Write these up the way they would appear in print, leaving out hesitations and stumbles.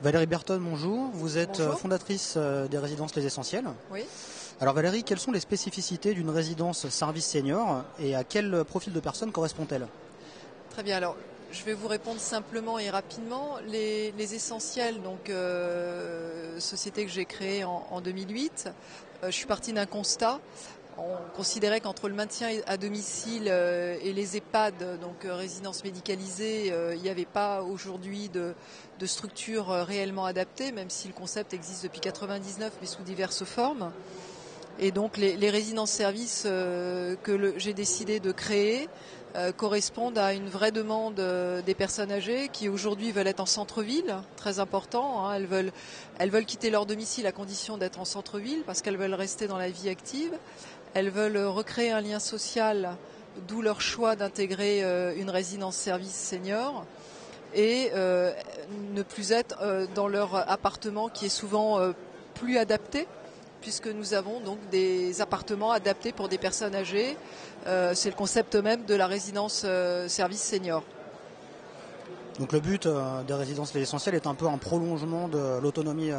Valérie Berton, bonjour. Vous êtes Bonjour. fondatrice des résidences Les Essentiels. Oui. Alors Valérie, quelles sont les spécificités d'une résidence service senior et à quel profil de personnes correspond-elle? Très bien. Alors, je vais vous répondre simplement et rapidement. Les Essentiels, donc société que j'ai créée en 2008, je suis partie d'un constat. On considérait qu'entre le maintien à domicile et les EHPAD, donc résidences médicalisées, il n'y avait pas aujourd'hui de structure réellement adaptée, même si le concept existe depuis 1999, mais sous diverses formes. Et donc les résidences-services que j'ai décidé de créer correspondent à une vraie demande des personnes âgées qui aujourd'hui veulent être en centre-ville, très important. Elles veulent quitter leur domicile à condition d'être en centre-ville parce qu'elles veulent rester dans la vie active. Elles veulent recréer un lien social, d'où leur choix d'intégrer une résidence-service senior et ne plus être dans leur appartement qui est souvent plus adapté, puisque nous avons donc des appartements adaptés pour des personnes âgées. C'est le concept même de la résidence service senior. Donc le but des résidences Les Essentiels est un peu un prolongement de l'autonomie de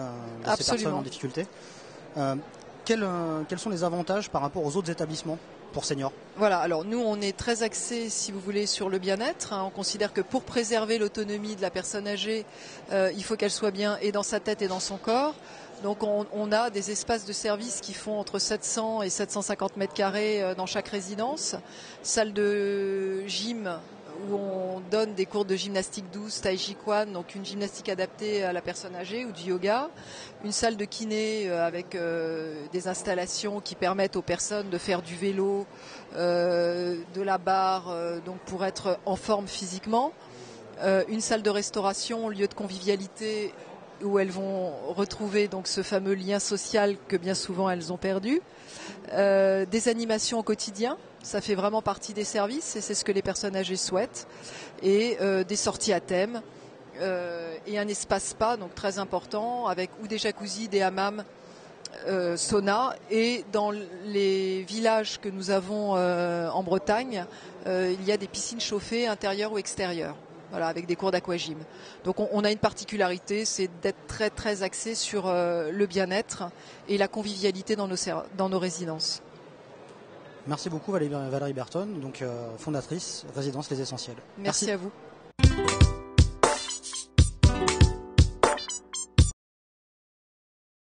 ces personnes en difficulté. Quels sont les avantages par rapport aux autres établissements pour seniors? Voilà, alors nous on est très axé, si vous voulez, sur le bien-être. On considère que pour préserver l'autonomie de la personne âgée, il faut qu'elle soit bien et dans sa tête et dans son corps. Donc on a des espaces de service qui font entre 700 et 750 mètres carrés dans chaque résidence. Salle de gym où on donne des cours de gymnastique douce, tai chi quan, donc une gymnastique adaptée à la personne âgée, ou du yoga. Une salle de kiné avec des installations qui permettent aux personnes de faire du vélo, de la barre, donc pour être en forme physiquement. Une salle de restauration, lieu de convivialité où elles vont retrouver donc ce fameux lien social que bien souvent elles ont perdu. Des animations au quotidien, ça fait vraiment partie des services et c'est ce que les personnes âgées souhaitent. Et des sorties à thème et un espace spa, donc très important, avec ou des jacuzzis, des hammams, sauna. Et dans les villages que nous avons en Bretagne, il y a des piscines chauffées intérieures ou extérieures. Voilà, avec des cours d'aquagym. Donc on a une particularité, c'est d'être très très axé sur le bien-être et la convivialité dans nos résidences. Merci beaucoup Valérie Berton, donc fondatrice résidence Les Essentiels. Merci à vous.